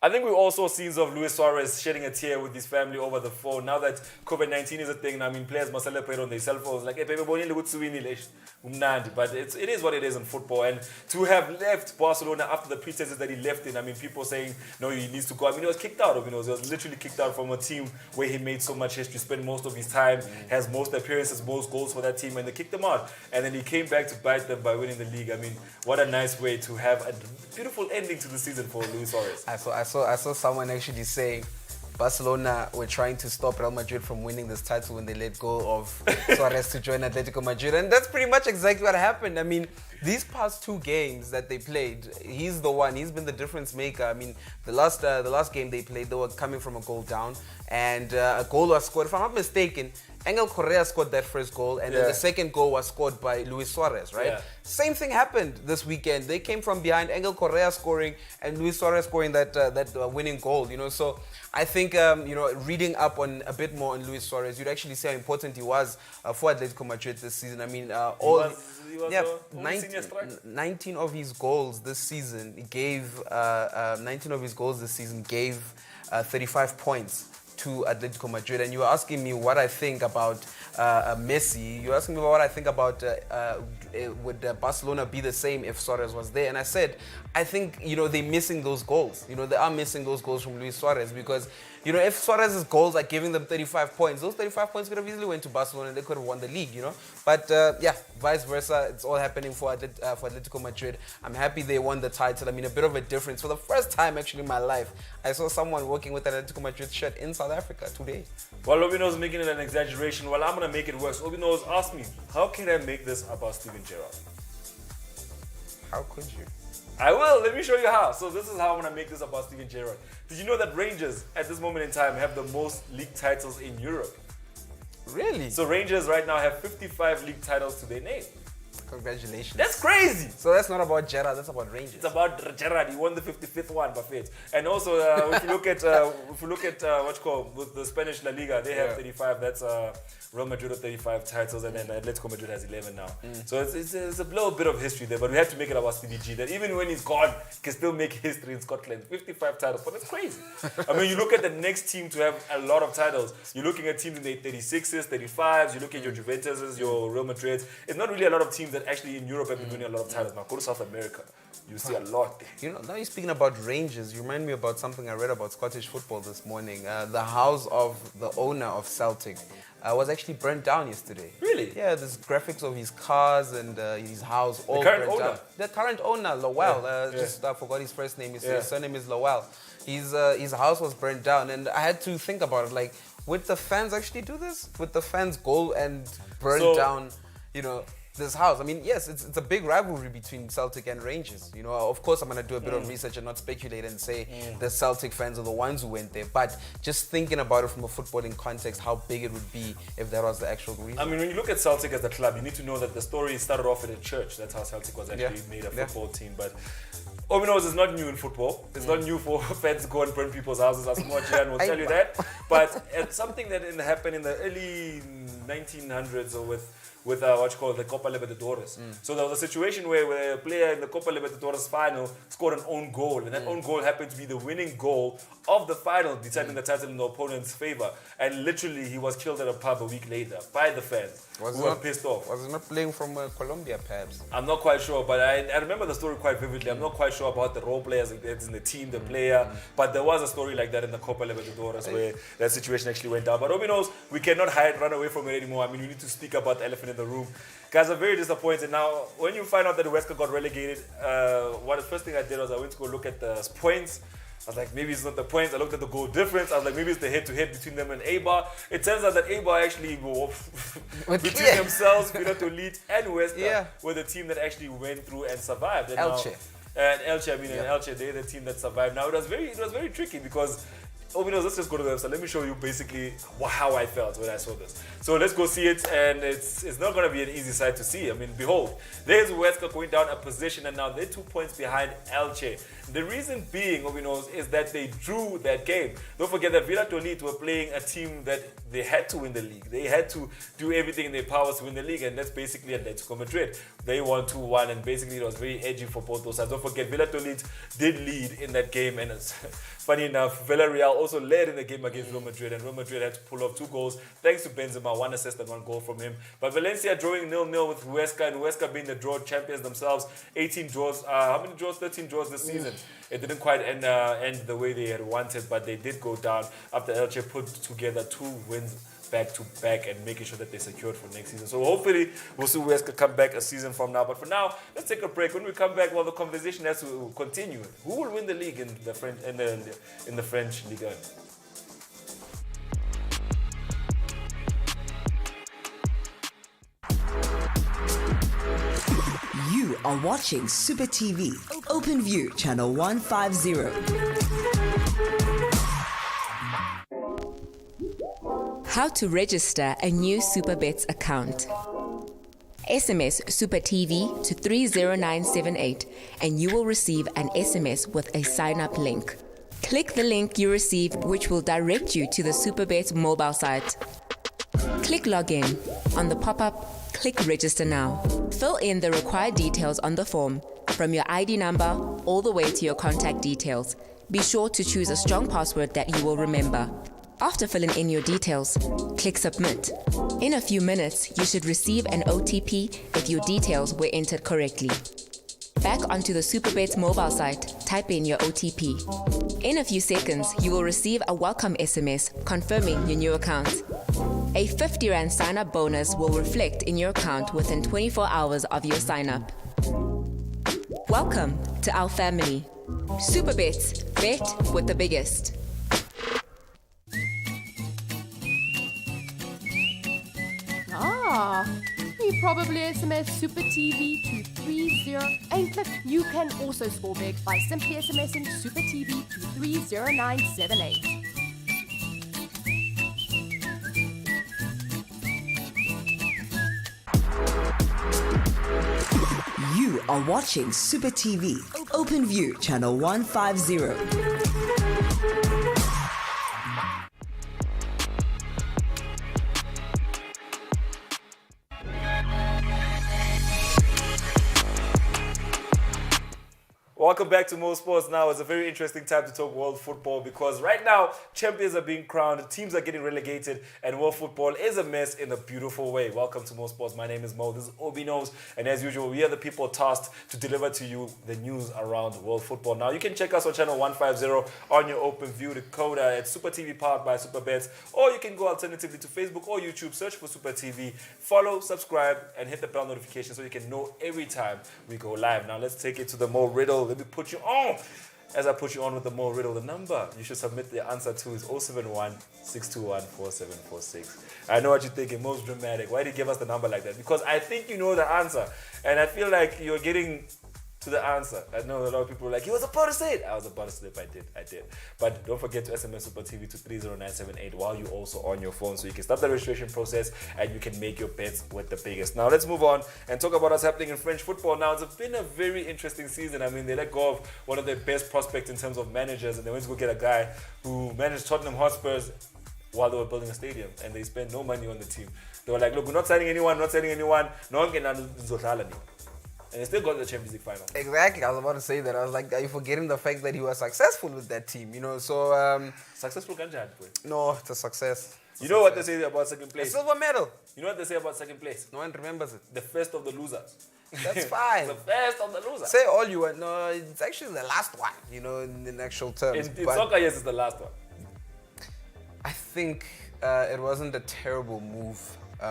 I think we all saw scenes of Luis Suarez shedding a tear with his family over the phone. Now that COVID-19 is a thing, I mean, players must celebrate on their cell phones. Like, hey, baby, but it is what it is in football. And to have left Barcelona after the pretenses that he left in, I mean, people saying, no, he needs to go. I mean, he was kicked out of, he was literally kicked out from a team where he made so much history, spent most of his time, has most appearances, most goals for that team, and they kicked him out. And then he came back to bite them by winning the league. I mean, what a nice way to have a beautiful ending to the season for Luis Suarez. I saw someone actually saying Barcelona were trying to stop Real Madrid from winning this title when they let go of Suarez to join Atletico Madrid. And that's pretty much exactly what happened. I mean, these past 2 games that they played, he's the one. He's been the difference maker. I mean, the last game they played, they were coming from a goal down. And a goal was scored, if I'm not mistaken, Angel Correa scored that first goal, and then the second goal was scored by Luis Suarez, right? Yeah. Same thing happened this weekend. They came from behind, Angel Correa scoring, and Luis Suarez scoring that winning goal, you know. So I think, reading up on a bit more on Luis Suarez, you'd actually see how important he was for Atletico Madrid this season. I mean, 19 of his goals this season gave 35 points to Atletico Madrid. And you were asking me what I think about Messi. You're asking me what I think about would Barcelona be the same if Suarez was there? And I said, I think, they're missing those goals. They are missing those goals from Luis Suarez because, if Suarez's goals are giving them 35 points, those 35 points could have easily went to Barcelona and they could have won the league, But, vice versa. It's all happening for Atletico Madrid. I'm happy they won the title. I mean, a bit of a difference. For the first time, actually, in my life, I saw someone working with an Atletico Madrid shirt in South Africa today. Well, Obino's making it an exaggeration. Well, I'm going to make it worse. Obino's asked me, how can I make this about Steven Gerrard? How could you? I will. Let me show you how. So this is how I'm going to make this about Steven Gerrard. Did you know that Rangers, at this moment in time, have the most league titles in Europe? Really? So Rangers right now have 55 league titles to their name. Congratulations. That's crazy. So that's not about Gerrard, that's about Rangers. It's about Gerrard. He won the 55th one, Buffett. And also, if you look at with the Spanish La Liga, they have 35. That's Real Madrid with 35 titles, and then Atletico Madrid has 11 now. So it's a little bit of history there, but we have to make it about Stevie G. That even when he's gone, he can still make history in Scotland. 55 titles, but that's crazy. I mean, you look at the next team to have a lot of titles. You're looking at teams in the 36s, 35s. You look at your Juventuses, your Real Madrids. It's not really a lot of teams that actually in Europe have been winning a lot of titles. Now go to South America, you see a lot there. Now you're speaking about Rangers. You remind me about something I read about Scottish football this morning. The house of the owner of Celtic was actually burnt down yesterday. Really? Yeah, there's graphics of his cars and his house all current burnt owner? down. The current owner, Lowell. I forgot his first name. His surname is Lowell. His house was burnt down, and I had to think about it. Like, would the fans actually do this? Would the fans go and burn down, this house. I mean, yes, it's a big rivalry between Celtic and Rangers. You know, of course, I'm going to do a bit of research and not speculate and say the Celtic fans are the ones who went there. But just thinking about it from a footballing context, how big it would be if that was the actual reason. I mean, when you look at Celtic as a club, you need to know that the story started off at a church. That's how Celtic was actually made a football team. But OB.KNOWS is not new in football. It's not new for fans to go and burn people's houses. Asmochian will tell you that. But it's something that happened in the early 1900s or with what you call the Copa Libertadores. So there was a situation where a player in the Copa Libertadores final scored an own goal, and that own goal happened to be the winning goal of the final, deciding the title in the opponent's favor. And literally, he was killed at a pub a week later by the fans who were pissed off. Was he not playing from Colombia, perhaps? I'm not quite sure, but I remember the story quite vividly. I'm not quite sure about the role players that's in the team, the player, but there was a story like that in the Copa Libertadores where that situation actually went down. But OB.KNOWS, we cannot run away from it anymore. I mean, we need to speak about the elephant in the room. Guys are very disappointed. Now, when you find out that Huesca got relegated, the first thing I did was I went to go look at the points. I was like, maybe it's not the points. I looked at the goal difference. I was like, maybe it's the head-to-head between them and Eibar. It turns out that Eibar actually between themselves, Villadolit and Huesca were the team that actually went through and survived. And Elche. Elche, they're the team that survived. Now, it was very tricky because OB.KNOWS, let's just go to the website. Let me show you basically how I felt when I saw this. So let's go see it, and it's not going to be an easy sight to see. I mean, behold, there's Huesca going down a position, and now they're 2 points behind Elche. The reason being, OB.KNOWS, is that they drew that game. Don't forget that Villadolit were playing a team that they had to win the league. They had to do everything in their powers to win the league, and that's basically Atletico Madrid. They won 2-1, and basically it was very edgy for both those sides. Don't forget, Villadolit did lead in that game, and it's funny enough, Villarreal also led in the game against Real Madrid, and Real Madrid had to pull off 2 goals thanks to Benzema, 1 assist and 1 goal from him. But Valencia drawing 0-0 with Huesca, and Huesca being the draw champions themselves. 18 draws, how many draws? 13 draws this season. It didn't quite end the way they had wanted, but they did go down after Elche put together 2 wins back to back and making sure that they secured for next season. So hopefully we'll see Huesca come back a season from now. But for now, let's take a break. When we come back, well, the conversation has to continue. Who will win the league in the French Ligue 1? You are watching Super TV, Open View, channel 150. How to register a new SuperBets account. SMS Super TV to 30978 and you will receive an SMS with a sign-up link. Click the link you receive, which will direct you to the SuperBets mobile site. Click login. On the pop-up, click register now. Fill in the required details on the form, from your ID number all the way to your contact details. Be sure to choose a strong password that you will remember. After filling in your details, click submit. In a few minutes, you should receive an OTP if your details were entered correctly. Back onto the SuperBets mobile site, type in your OTP. In a few seconds, you will receive a welcome SMS confirming your new account. A 50 Rand sign-up bonus will reflect in your account within 24 hours of your sign-up. Welcome to our family. SuperBets, bet with the biggest. You probably SMS Super TV to 308. You can also score big by simply SMSing Super TV to 30978. You are watching Super TV, Open View, channel 150. Welcome back to Mo Sports Now. It's a very interesting time to talk world football because right now, champions are being crowned, teams are getting relegated, and world football is a mess in a beautiful way. Welcome to Mo Sports. My name is Mo. This is OB.KNOWS, and as usual, we are the people tasked to deliver to you the news around world football. Now, you can check us on channel 150 on your Open View decoder at Super TV powered by SuperBets, or you can go alternatively to Facebook or YouTube, search for Super TV, follow, subscribe, and hit the bell notification so you can know every time we go live. Now, let's take it to the Mo riddle. Let me put you on. as I put you on with the Mo riddle, the number you should submit the answer to is 071 621 4746. I know what you're thinking, most dramatic. Why did you give us the number like that? Because I think you know the answer. And I feel like you're getting to the answer. I know a lot of people were like, he was about to say it. I was about to slip. I did. But don't forget to SMS Super TV to 30978 while you're also on your phone, so you can start the registration process and you can make your bets with the biggest. Now let's move on and talk about what's happening in French football. Now it's been a very interesting season. I mean, they let go of one of their best prospects in terms of managers, and they went to go get a guy who managed Tottenham Hotspurs while they were building a stadium, and they spent no money on the team. They were like, look, we're not signing anyone. No one can and they still got the Champions League final. Exactly. I was about to say that. I was like, are you forgetting the fact that he was successful with that team? So Successful kanjani, boy? no, it's a success. You know what they say about second A place? silver medal. You know what they say about second place? No one remembers it. The first of the losers. That's fine. The first of the losers. Say all you want. No, it's actually the last one, in actual terms. In But soccer, yes, it's the last one. I think it wasn't a terrible move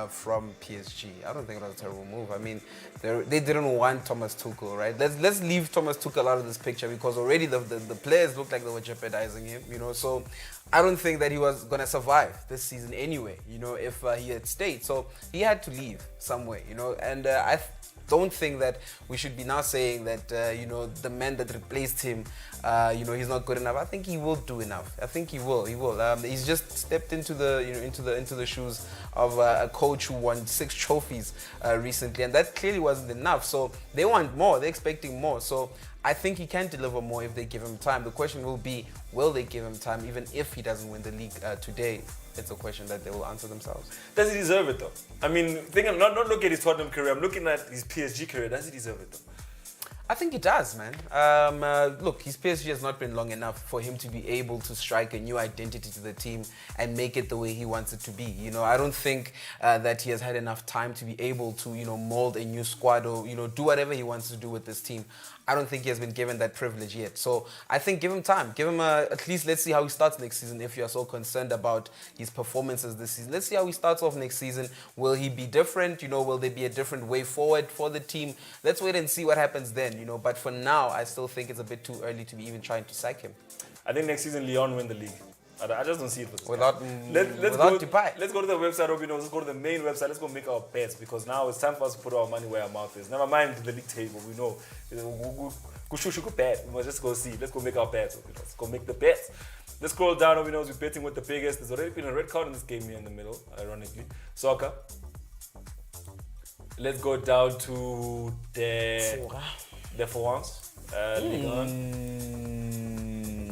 from PSG. I don't think it was a terrible move. I mean, they didn't want Thomas Tuchel, right? Let's leave Thomas Tuchel out of this picture, because already the players looked like they were jeopardizing him, So I don't think that he was going to survive this season anyway, if he had stayed. So he had to leave somewhere, and I don't think that we should be now saying that the man that replaced him, he's not good enough. I think he will do enough. I think he will. He's just stepped into the shoes of a coach who won 6 trophies recently, and that clearly wasn't enough. So they want more. They're expecting more. So I think he can deliver more if they give him time. The question will be, will they give him time even if he doesn't win the league today? It's a question that they will answer themselves. Does he deserve it though? I mean, not look at his Tottenham career. I'm looking at his PSG career. Does he deserve it though? I think he does, man. Look, his PSG has not been long enough for him to be able to strike a new identity to the team and make it the way he wants it to be. I don't think that he has had enough time to be able to, mold a new squad or, do whatever he wants to do with this team. I don't think he has been given that privilege yet. So I think give him time. Give him at least, let's see how he starts next season if you are so concerned about his performances this season. Let's see how he starts off next season. Will he be different? Will there be a different way forward for the team? Let's wait and see what happens then, But for now, I still think it's a bit too early to be even trying to sack him. I think next season Lyon win the league. I just don't see it for this without Dubai. Let's go to the website, let's go to the main website, let's go make our bets, because now it's time for us to put our money where our mouth is. Never mind the league table, we know. We must just go see. Let's go make our bets. Let's go make the bets. Let's scroll down, we're betting with the biggest. There's already been a red card in this game here in the middle, ironically. Soccer. Let's go down to the France.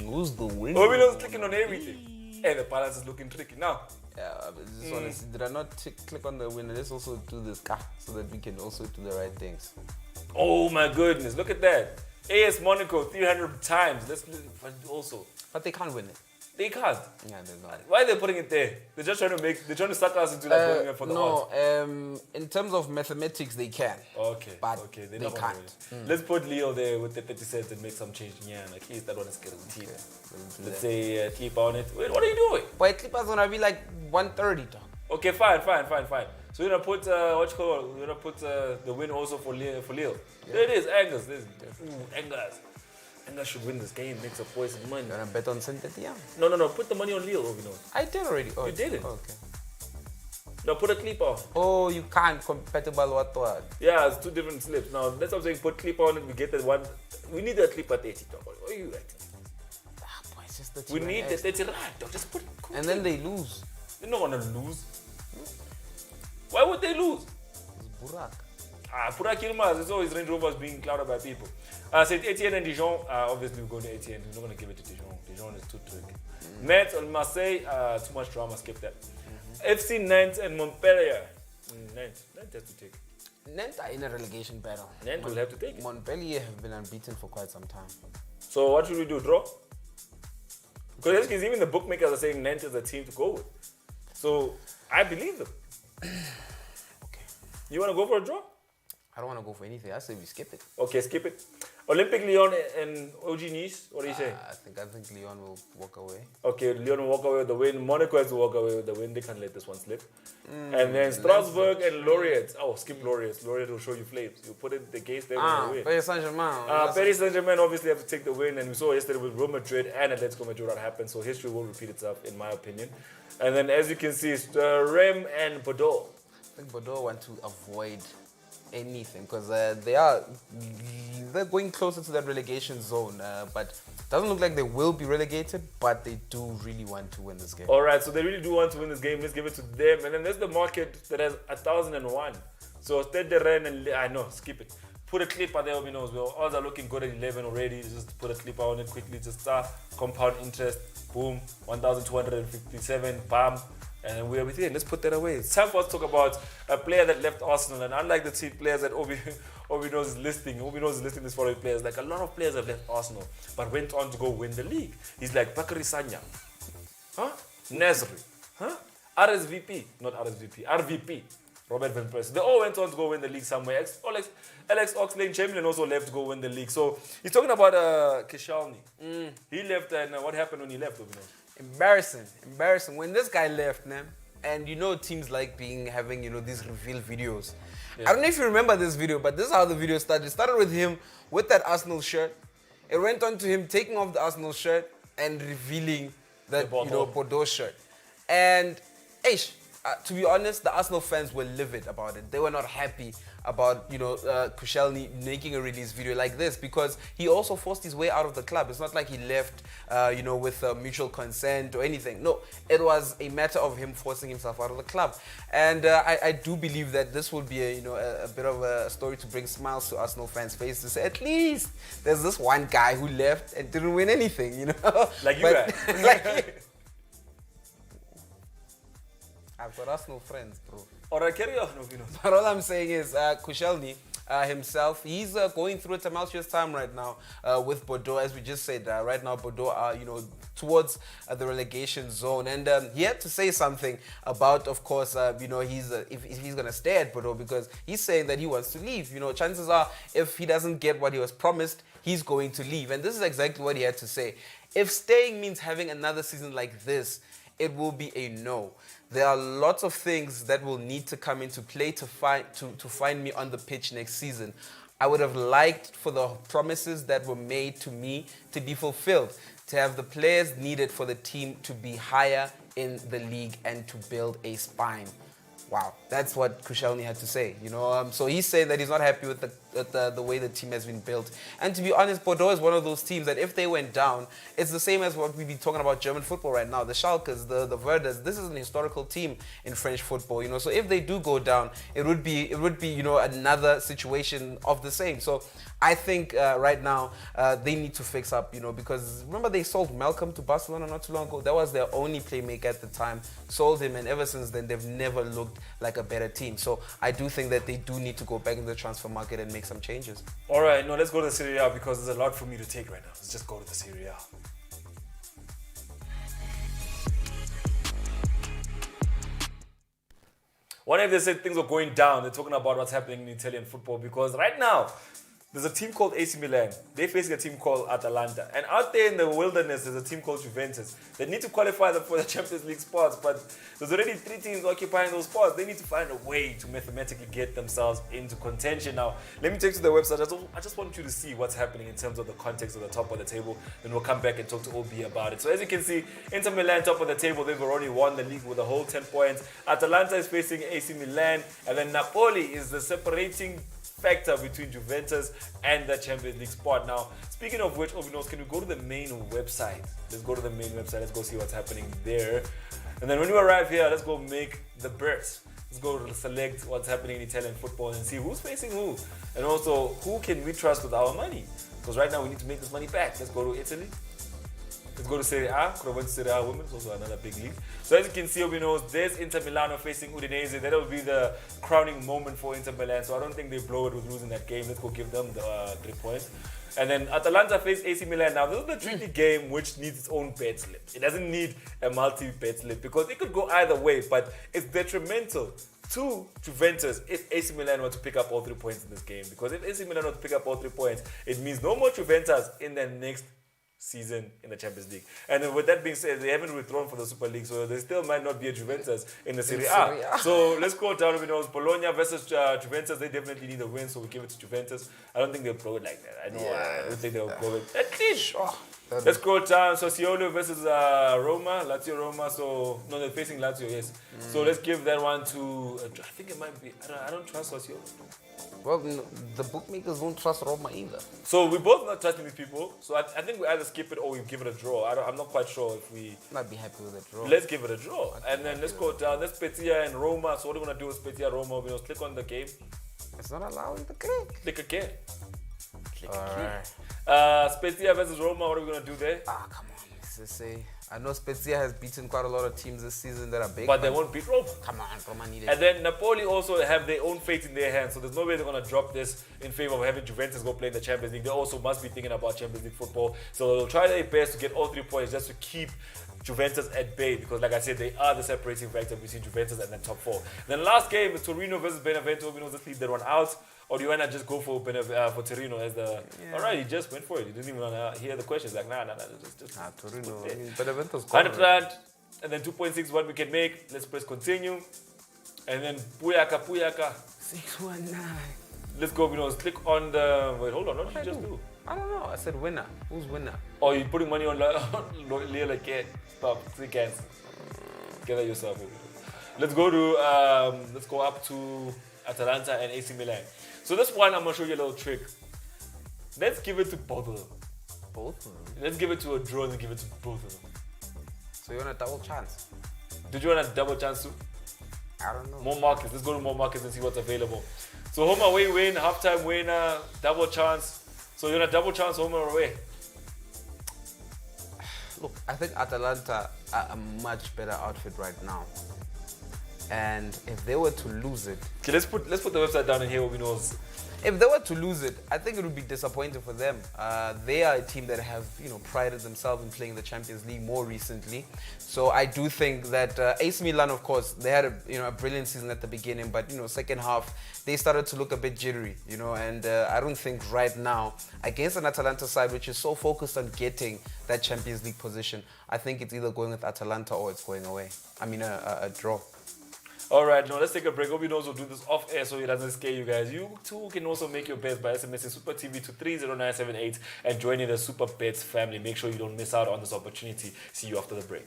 Who's the winner? Obino's clicking on everything. Hey, the balance is looking tricky now. Yeah, but this one is, did I not click on the winner? Let's also do this so that we can also do the right things. Oh my goodness, look at that. AS Monaco 300 times. Let's also. But they can't win it. They can't. Yeah, they're not. Why are they putting it there? They're just trying to suck us into going for the odds. In terms of mathematics, they can. Okay. But they're they not can't. Let's put Leo there with the 30 cents and make some change. Yeah, like he's that one is guaranteed. Let's say clip on it. Wait, what are you doing? But clippers gonna be like 130, dog. Okay, fine. So you're gonna put You're gonna put the win also for Leo. Yeah. There it is, Angus. Angus. Angus should win this game, make some poison money. You wanna bet on Saint-Etienne? No. Put the money on Leo, I did already. Oh, you didn't? Okay. No, put a clip on. Oh, you can't compatible what? Yeah, it's 2 different slips. Now, that's what I'm saying. Put clip on it. We get that one. We need a clip at 30, dog. What are you acting? Boy, it's just 30. We need the 30 right, dog. Just put it. And then they lose. They're not gonna lose. Why would they lose? It's Burak. Burak Yilmaz. It's always Range Rovers being clouded by people. Saint Etienne and Dijon. Obviously, we're going to Etienne. We're not going to give it to Dijon. Dijon is too tricky. Nantes and Marseille. Too much drama. Skip that. FC Nantes and Montpellier. Nantes has to take it. Nantes are in a relegation battle. Nantes will have to take it. Montpellier have been unbeaten for quite some time. So what should we do? Draw? Because even the bookmakers are saying Nantes is a team to go with. So I believe them. Okay. You want to go for a draw? I don't want to go for anything. I say we skip it. Okay, skip it. Olympic Lyon and OG Nice. What do you say? I think Leon will walk away. Okay, Lyon will walk away with the win. Monaco has to walk away with the win. They can't let this one slip. And then Strasbourg and Lorient. Oh, skip Lorient. Lorient will show you flames. You put it the case there and win. Paris Saint-Germain. Paris Saint-Germain obviously have to take the win, and we saw yesterday with Real Madrid and Atletico Madrid what happened. So history will repeat itself, in my opinion. And then, as you can see, it's Rem and Bordeaux. I think Bordeaux want to avoid anything because they're going closer to that relegation zone, but it doesn't look like they will be relegated, but they do really want to win this game. All right, so they really do want to win this game. Let's give it to them. And then there's the market that has 1,001. So Stade de Rennes and I know, skip it. Put a clip on there, knows. Well, odds are looking good at 11 already. Just put a clip on it quickly. Just start compound interest. Boom, 1,257. Bam. And we are within. Let's put that away. It's time for us to talk about a player that left Arsenal. And unlike the two players that Obi knows is listing, Obi knows is listing these following players. Like a lot of players have left Arsenal, but went on to go win the league. He's like Bakary Sagna, Nasri, RSVP, not RSVP, RVP, Robert Van Persie. They all went on to go win the league somewhere. Alex Oxlade-Chamberlain also left to go win the league. So he's talking about Koscielny. He left, and what happened when he left, Obi knows? Embarrassing. When this guy left, man, and teams like having these reveal videos. Yeah. I don't know if you remember this video, but this is how the video started. It started with him with that Arsenal shirt. It went on to him taking off the Arsenal shirt and revealing that Bordeaux shirt. And to be honest, the Arsenal fans were livid about it. They were not happy about Koscielny making a release video like this because he also forced his way out of the club. It's not like he left with mutual consent or anything. No, it was a matter of him forcing himself out of the club. And I do believe that this will be a bit of a story to bring smiles to Arsenal fans' faces. To say at least there's this one guy who left and didn't win anything. Like you guys. Like I've got Arsenal friends, bro. Alright, carry on. But all I'm saying is, Koscielny himself, he's going through a tumultuous time right now with Bordeaux, as we just said. Right now, Bordeaux are, towards the relegation zone, and he had to say something about, of course, if he's gonna stay at Bordeaux because he's saying that he wants to leave. Chances are, if he doesn't get what he was promised, he's going to leave, and this is exactly what he had to say. If staying means having another season like this, it will be a no. There are lots of things that will need to come into play to find me on the pitch next season. I would have liked for the promises that were made to me to be fulfilled, to have the players needed for the team to be higher in the league and to build a spine. Wow, that's what Koscielny had to say. So he's saying that he's not happy with the way the team has been built. And to be honest, Bordeaux is one of those teams that if they went down, it's the same as what we've been talking about German football right now. The Schalkes, the Werders. This is an historical team in French football. So if they do go down, it would be another situation of the same. So I think right now they need to fix up. Because remember they sold Malcolm to Barcelona not too long ago. That was their only playmaker at the time. Sold him, and ever since then they've never looked like a better team. So I do think that they do need to go back in the transfer market and make some changes. All right, no, let's go to the Serie A because there's a lot for me to take right now. Let's just go to the Serie A. Whenever they said things are going down, they're talking about what's happening in Italian football because right now, there's a team called AC Milan. They're facing a team called Atalanta. And out there in the wilderness, there's a team called Juventus. They need to qualify them for the Champions League spots, but there's already 3 teams occupying those spots. They need to find a way to mathematically get themselves into contention. Now, let me take you to the website. I just want you to see what's happening in terms of the context of the top of the table. Then we'll come back and talk to OB about it. So as you can see, Inter Milan top of the table. They've already won the league with a whole 10 points. Atalanta is facing AC Milan. And then Napoli is the separating factor between Juventus and the Champions League spot. Now, speaking of which, Obi knows, can we go to the main website? Let's go to the main website. Let's go see what's happening there. And then when we arrive here, let's go make the bets. Let's go to select what's happening in Italian football and see who's facing who. And also, who can we trust with our money? Because right now, we need to make this money back. Let's go to Italy. Let's go to Serie A. Serie A women. It's also another big league. So as you can see, Obi knows, there's Inter Milano facing Udinese. That will be the crowning moment for Inter Milan. So I don't think they blow it with losing that game. Let's go give them the 3 points. And then Atalanta face AC Milan. Now, this is the tricky game which needs its own bet slip. It doesn't need a multi-bet slip because it could go either way, but it's detrimental to Juventus if AC Milan were to pick up all 3 points in this game. Because if AC Milan were to pick up all 3 points, it means no more Juventus in the next season in the Champions League. And then with that being said, they haven't withdrawn from the Super League, so there still might not be a Juventus in the Serie A. So let's go down. Bologna versus Juventus. They definitely need a win, so we give it to Juventus. I don't think they'll blow it like that. I don't think they'll blow it. At least. Let's go down. Sassuolo versus Roma. Lazio Roma. So no, they're facing Lazio. Yes. So let's give that one to. I think it might be. I don't trust Sassuolo. Well, the bookmakers won't trust Roma either. So we're both not trusting these people. So I think we either skip it or we give it a draw. I'm not quite sure if we. Might be happy with a draw. Let's give it a draw. And then let's go down. Let's Spezia and Roma. So what are we going to do with Spezia Roma? Click on the game. It's not allowing the click. Click again. Click again. Right. Spezia versus Roma. What are we going to do there? Come on. Let's say. I know Spezia has beaten quite a lot of teams this season that are big. But they won't beat Roma. Come on, Roma need it. And then Napoli also have their own fate in their hands. So there's no way they're going to drop this in favor of having Juventus go play in the Champions League. They also must be thinking about Champions League football. So they'll try their best to get all 3 points just to keep Juventus at bay. Because like I said, they are the separating factor between Juventus and the top 4. Then last game is Torino versus Benevento. Let's leave that one out. Or do you want to just go for Torino as the... Yeah. All right, he just went for it. He didn't even want to hear the questions. Like, nah. Just Torino. I mean, Benevento's gone. 100, and then 2.6 what we can make. Let's press continue. And then Puyaka. 619. Let's go, click on the... Wait, hold on. What did you just do? I don't know. I said winner. Who's winner? Oh, you're putting money on Leo again. Stop. 3 cans. Gather yourself. Let's go to... let's go up to Atalanta and AC Milan. So this one, I'm going to show you a little trick. Let's give it to both of them. Both of them? Let's give it to a draw and give it to both of them. So you want a double chance? Did you want a double chance too? I don't know. More markets. Let's go to more markets and see what's available. So home away win, halftime winner, double chance. So you want a double chance home or away? Look, I think Atalanta are a much better outfit right now. And if they were to lose it... Okay, let's put the website down in here where we know. If they were to lose it, I think it would be disappointing for them. They are a team that have, prided themselves in playing the Champions League more recently. So I do think that AC Milan, of course, they had a brilliant season at the beginning, but second half they started to look a bit jittery, and I don't think right now against an Atalanta side which is so focused on getting that Champions League position, I think it's either going with Atalanta or it's going away. I mean a draw. All right, now let's take a break. Obi knows we'll do this off air so it doesn't scare you guys. You too can also make your bets by SMSing Super TV to 30978 and joining the Super Bets family. Make sure you don't miss out on this opportunity. See you after the break.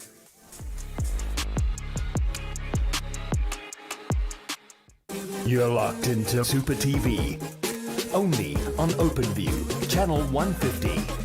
You're locked into Super TV. Only on OpenView, channel 150.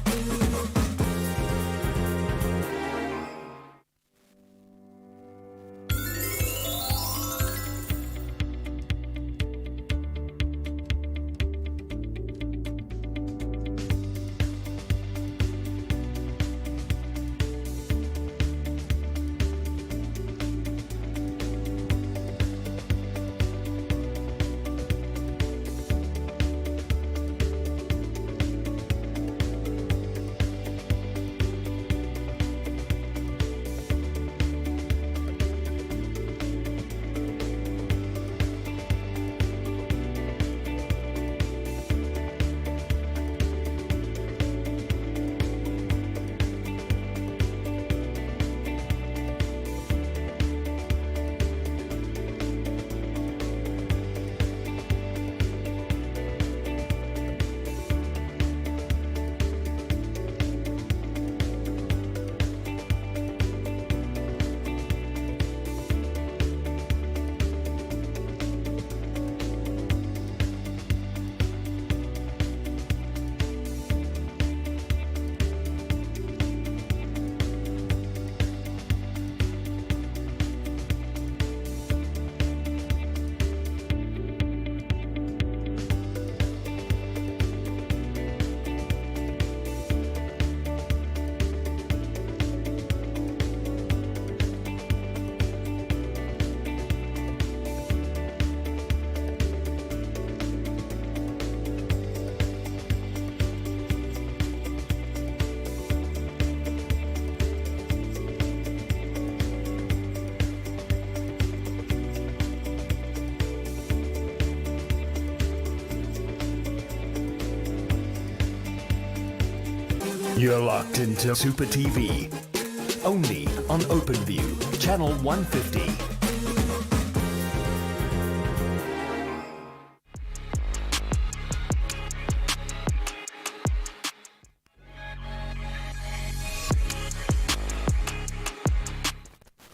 You're locked into Super TV. Only on OpenView, channel 150.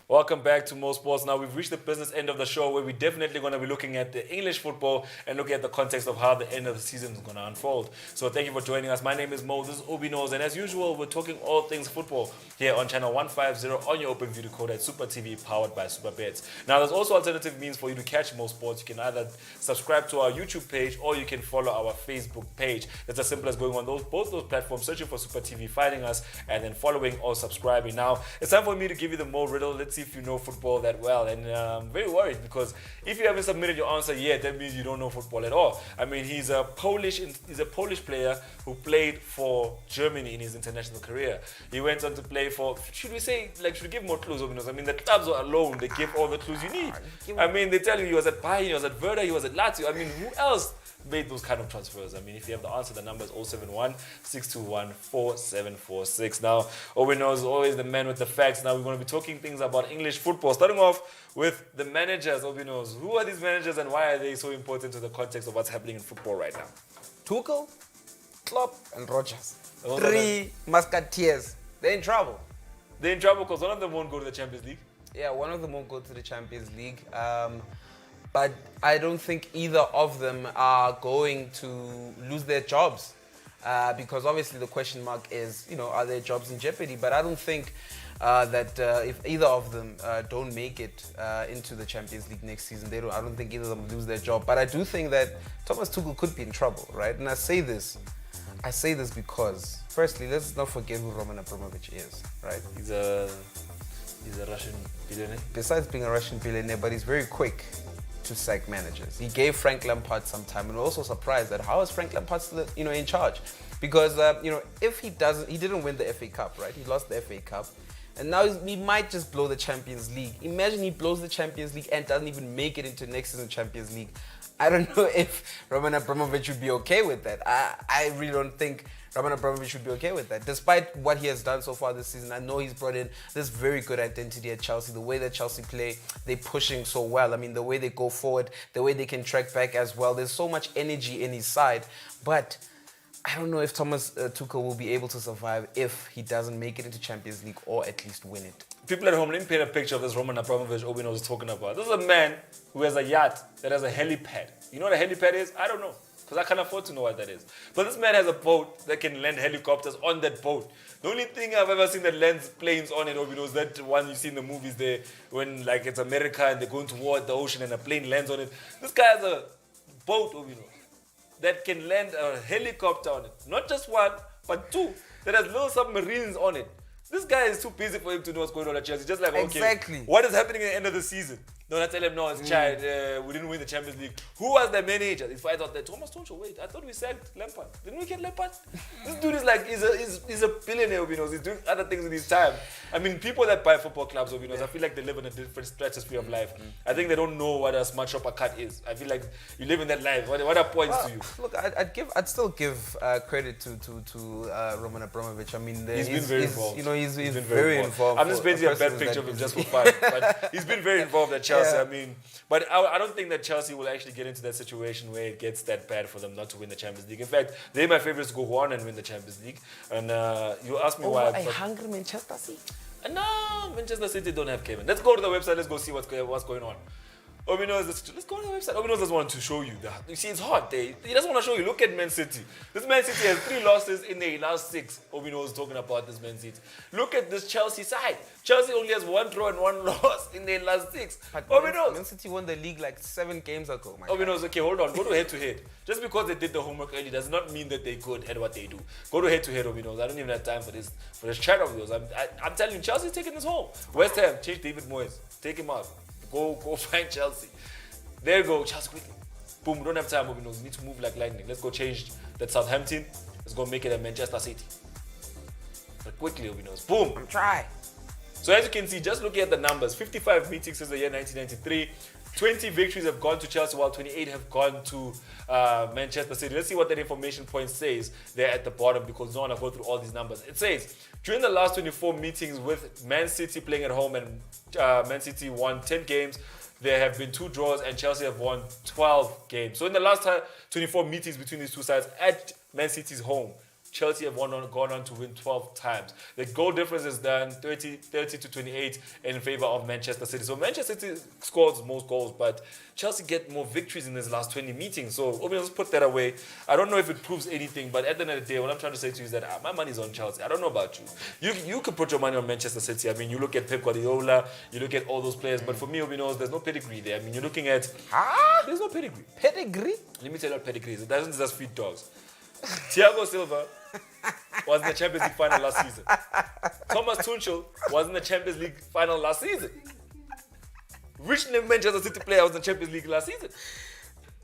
Welcome back to Mo Sports. Now we've reached the business end of the show where we're definitely going to be looking at the English football and looking at the context of how the end of the season is going to unfold. So thank you for joining us. My name is Mo, this is OB.KNOWS, and as usual, we're talking all things football here on channel 150 on your OpenView decoder at Super TV powered by Super Bets. Now there's also alternative means for you to catch Mo Sports. You can either subscribe to our YouTube page or you can follow our Facebook page. It's as simple as going on both those platforms, searching for Super TV, finding us, and then following or subscribing. Now it's time for me to give you the Mo riddle. Let's see if you know football that well, and I'm very worried because if you haven't submitted your answer yet, that means you don't know football at all. I mean, he's a Polish player who played for Germany in his international career. He went on to play for, should we give more clues? I mean, the clubs are alone, they give all the clues you need. I mean, they tell you he was at Bayern, he was at Werder, he was at Lazio. I mean, who else made those kind of transfers? I mean, if you have the answer, the number is 071-621-4746. Now, Owen knows always the man with the facts. Now we're going to be talking things about English football, starting off with the managers. Owen knows, who are these managers and why are they so important to the context of what's happening in football right now? Tuchel, Klopp, and Rodgers. Three musketeers. They're in trouble. They're in trouble because one of them won't go to the Champions League. Yeah, one of them won't go to the Champions League. But I don't think either of them are going to lose their jobs. Because obviously the question mark is, are their jobs in jeopardy? But I don't think that if either of them don't make it into the Champions League next season, I don't think either of them lose their job. But I do think that Thomas Tuchel could be in trouble, right? And I say this because, firstly, let's not forget who Roman Abramovich is, right? He's a Russian billionaire. Besides being a Russian billionaire, but he's very quick to sack managers. He gave Frank Lampard some time, and we're also surprised that how is Frank Lampard still, in charge? Because if he didn't win the FA Cup, right? He lost the FA Cup, and now he might just blow the Champions League. Imagine he blows the Champions League and doesn't even make it into next season's Champions League. I don't know if Roman Abramovich would be okay with that. I really don't think Roman Abramovich would be okay with that. Despite what he has done so far this season, I know he's brought in this very good identity at Chelsea. The way that Chelsea play, they're pushing so well. I mean, the way they go forward, the way they can track back as well. There's so much energy in his side. But I don't know if Thomas Tuchel will be able to survive if he doesn't make it into Champions League or at least win it. People at home, let me paint a picture of this Roman Abramovich Obi was talking about. This is a man who has a yacht that has a helipad. You know what a helipad is? I don't know, because I can't afford to know what that is. But this man has a boat that can land helicopters on that boat. The only thing I've ever seen that lands planes on it, Obi, is that one you see in the movies there when it's America and they're going to war at the ocean and a plane lands on it. This guy has a boat, Obi, that can land a helicopter on it. Not just one, but two, that has little submarines on it. This guy is too busy for him to know what's going on at Chelsea. Just like, okay, exactly. What is happening at the end of the season? Don't I tell him, no, it's child, we didn't win the Champions League. Who was the manager? If I thought that, Thomas Tuchel, wait, I thought we sacked Lampard. Didn't we get Lampard? This dude is like, he's a billionaire, he's doing other things in his time. I mean, people that buy football clubs, I feel like they live in a different stratosphere of life. I think they don't know what a smart shopper cut is. I feel like you live in that life. What are points to you? Look, I'd still give credit to Roman Abramovich. I mean, he's been very involved. He's been very involved. I'm just painting a bad picture of him just for fun. But he's been very involved at Chelsea. Yeah. I mean, but I don't think that Chelsea will actually get into that situation where it gets that bad for them not to win the Champions League. In fact, they're my favorites to go on and win the Champions League. And you asked me why. A hungry Manchester City? No, Manchester City don't have Kevin. Let's go to the website. Let's go see what's going on. Let's go to the website. Obi doesn't want to show you that. You see, it's hot. He doesn't want to show you. Look at Man City. This Man City has 3 losses in their last 6. Obi is talking about this Man City. Look at this Chelsea side. Chelsea only has 1 draw and 1 loss in their last 6. Man City won the league 7 games ago. Okay, hold on. Go to head-to-head. Just because they did the homework early does not mean that they're good at what they do. Go to head-to-head, Obi. I don't even have time for this chat of yours. I'm telling you, Chelsea's taking this home. West Ham, change David Moyes. Take him out. Go find Chelsea. There you go, Chelsea quickly. Boom, we don't have time, Obi. We need to move like lightning. Let's go change that Southampton. Let's go make it a Manchester City. But quickly, Obi. Boom. I'm trying. So as you can see, just looking at the numbers, 55 meetings since the year 1993, 20 victories have gone to Chelsea, while 28 have gone to Manchester City. Let's see what that information point says there at the bottom, because no one will go through all these numbers. It says, during the last 24 meetings with Man City playing at home, and Man City won 10 games, there have been 2 draws, and Chelsea have won 12 games. So in the last 24 meetings between these two sides at Man City's home, Chelsea have gone on to win 12 times. The goal difference is done 30 to 28 in favor of Manchester City. So Manchester City scores most goals, but Chelsea get more victories in these last 20 meetings. So let's put that away. I don't know if it proves anything, but at the end of the day, what I'm trying to say to you is that my money's on Chelsea. I don't know about you. You could put your money on Manchester City. I mean, you look at Pep Guardiola, you look at all those players, but for me, there's no pedigree there. I mean, you're looking at... There's no pedigree. Pedigree? Let me tell you what pedigree is. It doesn't just feed dogs. Thiago Silva was in the Champions League final last season. Thomas Tuchel was in the Champions League final last season. Which Manchester City player was in the Champions League last season?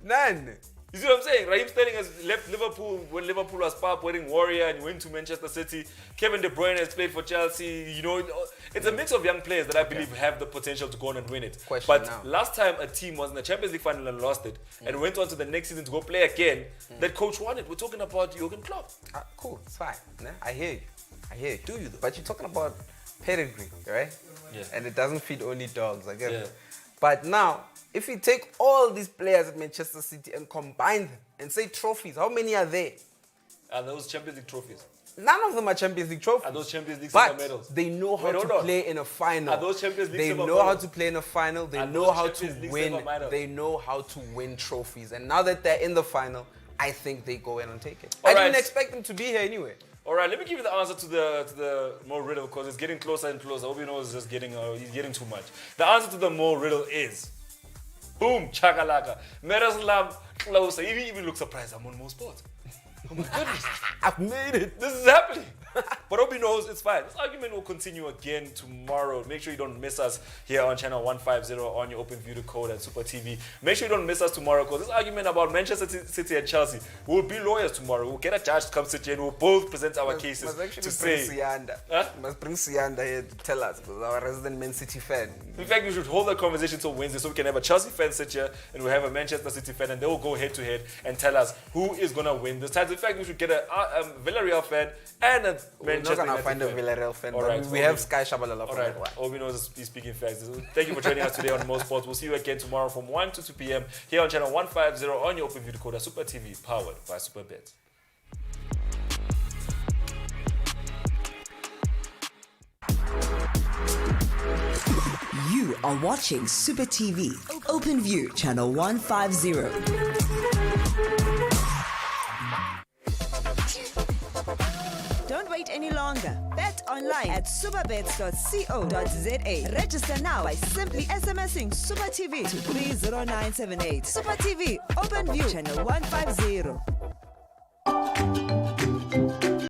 None. You see what I'm saying? Raheem Sterling has left Liverpool when Liverpool was Pap wedding warrior and went to Manchester City. Kevin De Bruyne has played for Chelsea. It's a mix of young players that I believe have the potential to go on and win it. Last time a team was in the Champions League final and lost it, and went on to the next season to go play again, that coach won it. We're talking about Jurgen Klopp. Cool, it's fine. Nah, I hear you. Do you though? But you're talking about pedigree, right? Yeah. And it doesn't feed only dogs, I get it. Yeah. But now, if you take all these players at Manchester City and combine them and say trophies, how many are there? Are those Champions League trophies? None of them are Champions League trophies. Are those Champions League silver But medals? they know how to play in a final. Are those Champions League They silver know how medals? to play in a final. They Are know those how Champions to League win. silver medals? They know how to win trophies. And now that they're in the final, I think they go in and take it. All I didn't right. expect them to be here anyway. All right, let me give you the answer to the Mo riddle, because it's getting closer and closer. I hope you know it's just getting he's getting too much. The answer to the Mo riddle is, boom, chakalaka. Miroslav Klose. He even looks surprised. I'm on Mo Sports. Oh my goodness. I've made it. This is happening. But Obi knows it's fine. This argument will continue again tomorrow. Make sure you don't miss us here on channel 150 on your Open View code at Super TV. Make sure you don't miss us tomorrow, because this argument about Manchester City and Chelsea, we'll be lawyers tomorrow. We'll get a judge to come sit here and we'll both present our cases Must actually to bring say. Sianda. Must bring Sianda here to tell us, because our resident Man City fan. In fact, we should hold that conversation till Wednesday, so we can have a Chelsea fan sit here and we'll have a Manchester City fan, and they will go head to head and tell us who is going to win this time. In fact, we should get a Villarreal fan and a Manchester We're not United find a fan. Villarreal fan, All but right, we have Sky Shabalala All from right, that one. Obi knows he's speaking facts. Thank you for joining us today on Mo Sports. We'll see you again tomorrow from 1 to 2 p.m. here on channel 150 on your Open View decoder, Super TV, powered by SuperBet. You are watching Super TV, Open View, channel 150. Don't wait any longer. Bet online at superbets.co.za. Register now by simply SMSing Super TV to 30978. Super TV, Open View, channel 150.